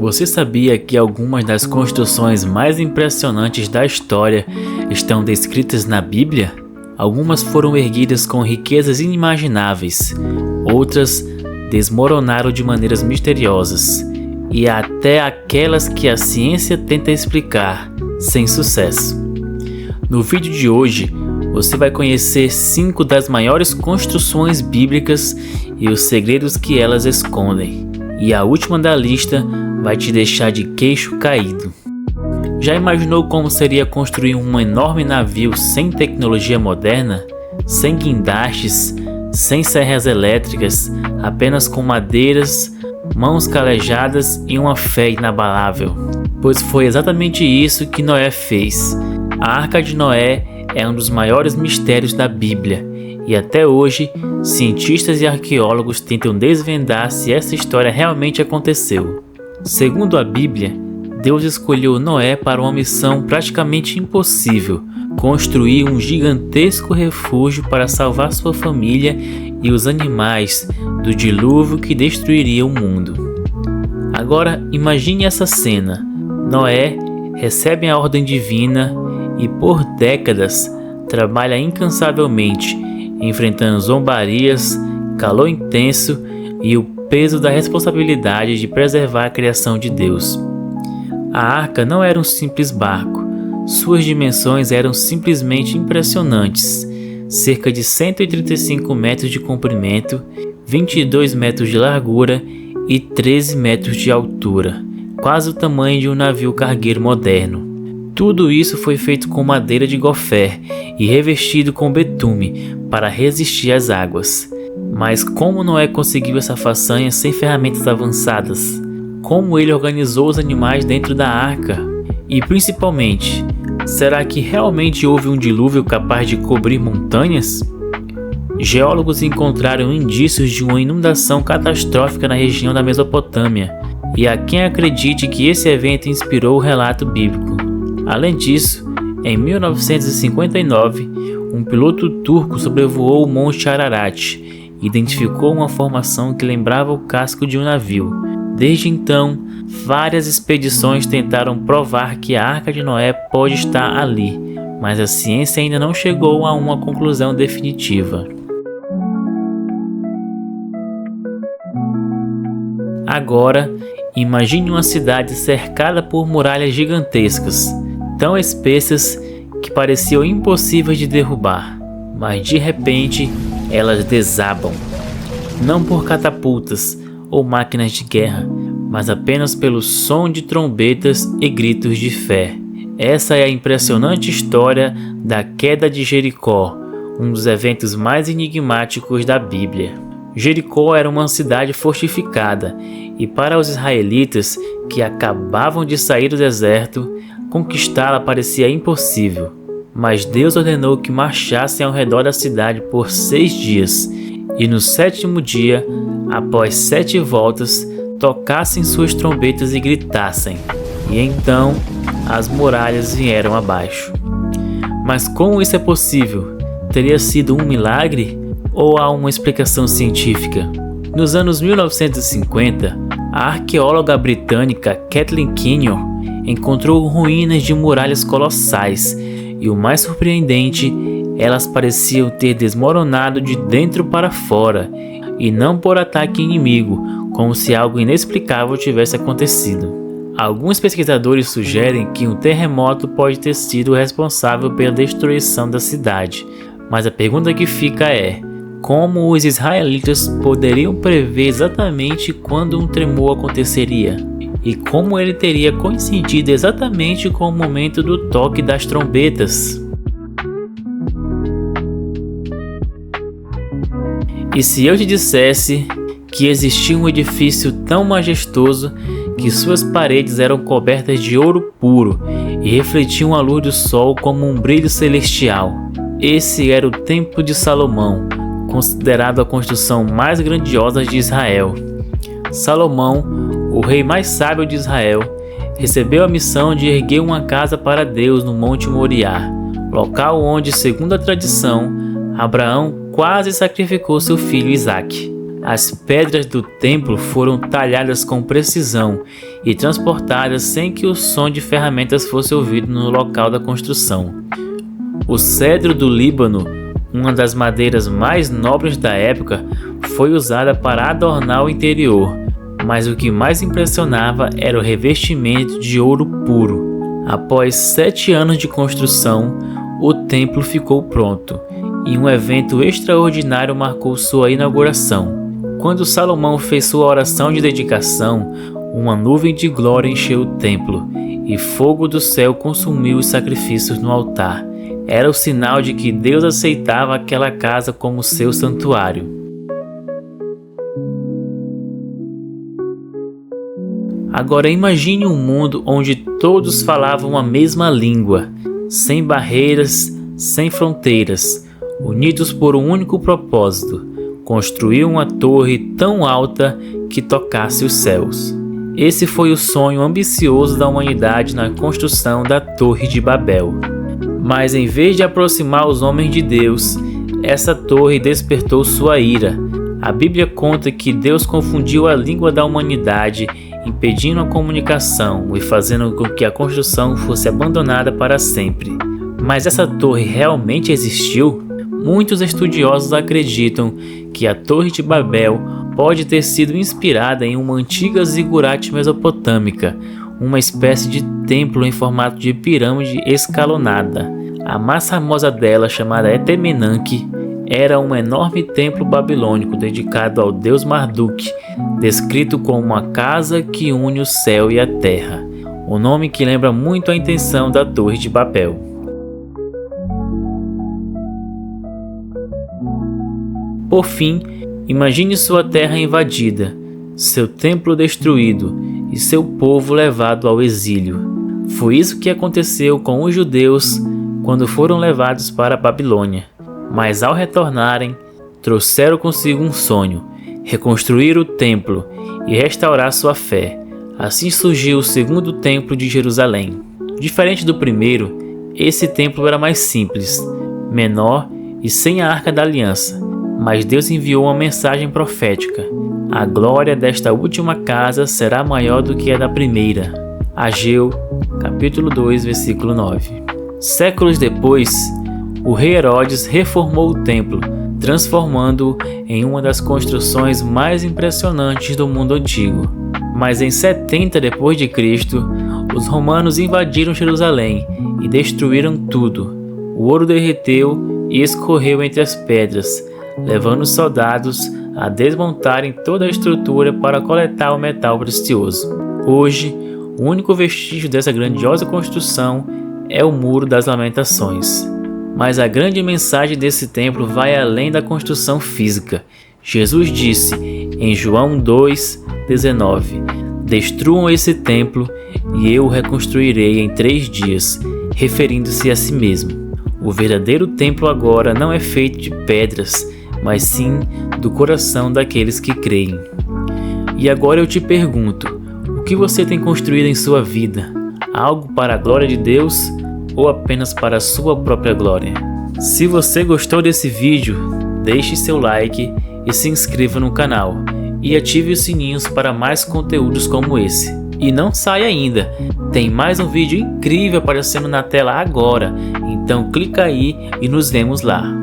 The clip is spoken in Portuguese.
Você sabia que algumas das construções mais impressionantes da história estão descritas na Bíblia? Algumas foram erguidas com riquezas inimagináveis, outras desmoronaram de maneiras misteriosas, e até aquelas que a ciência tenta explicar, sem sucesso. No vídeo de hoje, você vai conhecer 5 das maiores construções bíblicas e os segredos que elas escondem. E a última da lista vai te deixar de queixo caído. Já imaginou como seria construir um enorme navio sem tecnologia moderna? Sem guindastes, sem serras elétricas, apenas com madeiras, mãos calejadas e uma fé inabalável? Pois foi exatamente isso que Noé fez. A Arca de Noé é um dos maiores mistérios da Bíblia, e até hoje, cientistas e arqueólogos tentam desvendar se essa história realmente aconteceu. Segundo a Bíblia, Deus escolheu Noé para uma missão praticamente impossível: construir um gigantesco refúgio para salvar sua família e os animais do dilúvio que destruiria o mundo. Agora, imagine essa cena. Noé recebe a ordem divina e por décadas trabalha incansavelmente, enfrentando zombarias, calor intenso e o peso da responsabilidade de preservar a criação de Deus. A arca não era um simples barco. Suas dimensões eram simplesmente impressionantes. Cerca de 135 metros de comprimento, 22 metros de largura e 13 metros de altura, quase o tamanho de um navio cargueiro moderno. Tudo isso foi feito com madeira de gofé e revestido com betume para resistir às águas. Mas como Noé conseguiu essa façanha sem ferramentas avançadas? Como ele organizou os animais dentro da arca? E principalmente, será que realmente houve um dilúvio capaz de cobrir montanhas? Geólogos encontraram indícios de uma inundação catastrófica na região da Mesopotâmia, e há quem acredite que esse evento inspirou o relato bíblico. Além disso, em 1959, um piloto turco sobrevoou o Monte Ararat e identificou uma formação que lembrava o casco de um navio. Desde então, várias expedições tentaram provar que a Arca de Noé pode estar ali, mas a ciência ainda não chegou a uma conclusão definitiva. Agora, imagine uma cidade cercada por muralhas gigantescas, tão espessas que pareciam impossíveis de derrubar, mas de repente elas desabam. Não por catapultas ou máquinas de guerra, mas apenas pelo som de trombetas e gritos de fé. Essa é a impressionante história da queda de Jericó, um dos eventos mais enigmáticos da Bíblia. Jericó era uma cidade fortificada, e para os israelitas que acabavam de sair do deserto, conquistá-la parecia impossível. Mas Deus ordenou que marchassem ao redor da cidade por 6 dias, e no 7º dia, após 7 voltas, tocassem suas trombetas e gritassem. E então as muralhas vieram abaixo. Mas como isso é possível? Teria sido um milagre? Ou há uma explicação científica? Nos anos 1950, a arqueóloga britânica Kathleen Kenyon encontrou ruínas de muralhas colossais, e o mais surpreendente, elas pareciam ter desmoronado de dentro para fora, e não por ataque inimigo, como se algo inexplicável tivesse acontecido. Alguns pesquisadores sugerem que um terremoto pode ter sido responsável pela destruição da cidade, mas a pergunta que fica é: como os israelitas poderiam prever exatamente quando um tremor aconteceria? E como ele teria coincidido exatamente com o momento do toque das trombetas? E se eu te dissesse que existia um edifício tão majestoso que suas paredes eram cobertas de ouro puro e refletiam a luz do sol como um brilho celestial? Esse era o Templo de Salomão, considerado a construção mais grandiosa de Israel. Salomão, o rei mais sábio de Israel, recebeu a missão de erguer uma casa para Deus no Monte Moriá, local onde, segundo a tradição, Abraão quase sacrificou seu filho Isaque. As pedras do templo foram talhadas com precisão e transportadas sem que o som de ferramentas fosse ouvido no local da construção. O cedro do Líbano, uma das madeiras mais nobres da época, foi usada para adornar o interior, mas o que mais impressionava era o revestimento de ouro puro. Após 7 anos de construção, o templo ficou pronto, e um evento extraordinário marcou sua inauguração. Quando Salomão fez sua oração de dedicação, uma nuvem de glória encheu o templo, e fogo do céu consumiu os sacrifícios no altar. Era o sinal de que Deus aceitava aquela casa como seu santuário. Agora imagine um mundo onde todos falavam a mesma língua, sem barreiras, sem fronteiras, unidos por um único propósito: construir uma torre tão alta que tocasse os céus. Esse foi o sonho ambicioso da humanidade na construção da Torre de Babel. Mas em vez de aproximar os homens de Deus, essa torre despertou sua ira. A Bíblia conta que Deus confundiu a língua da humanidade, impedindo a comunicação e fazendo com que a construção fosse abandonada para sempre. Mas essa torre realmente existiu? Muitos estudiosos acreditam que a Torre de Babel pode ter sido inspirada em uma antiga zigurate mesopotâmica, uma espécie de templo em formato de pirâmide escalonada. A mais famosa dela, chamada Etemenanque, era um enorme templo babilônico dedicado ao deus Marduk, descrito como uma casa que une o céu e a terra, um nome que lembra muito a intenção da Torre de Babel. Por fim, imagine sua terra invadida, seu templo destruído e seu povo levado ao exílio. Foi isso que aconteceu com os judeus quando foram levados para a Babilônia. Mas ao retornarem, trouxeram consigo um sonho: reconstruir o templo e restaurar sua fé. Assim surgiu o segundo templo de Jerusalém. Diferente do primeiro, esse templo era mais simples, menor e sem a Arca da Aliança. Mas Deus enviou uma mensagem profética: a glória desta última casa será maior do que a da primeira. Ageu, capítulo 2, versículo 9. Séculos depois, o rei Herodes reformou o templo, transformando-o em uma das construções mais impressionantes do mundo antigo. Mas em 70 d.C., os romanos invadiram Jerusalém e destruíram tudo. O ouro derreteu e escorreu entre as pedras, levando os soldados a desmontarem toda a estrutura para coletar o metal precioso. Hoje, o único vestígio dessa grandiosa construção é o Muro das Lamentações. Mas a grande mensagem desse templo vai além da construção física. Jesus disse em João 2,19: "Destruam esse templo e eu o reconstruirei em 3 dias", referindo-se a si mesmo. O verdadeiro templo agora não é feito de pedras, mas sim do coração daqueles que creem. E agora eu te pergunto: o que você tem construído em sua vida? Algo para a glória de Deus ou apenas para a sua própria glória? Se você gostou desse vídeo, deixe seu like e se inscreva no canal. E ative os sininhos para mais conteúdos como esse. E não saia ainda, tem mais um vídeo incrível aparecendo na tela agora, então clica aí e nos vemos lá.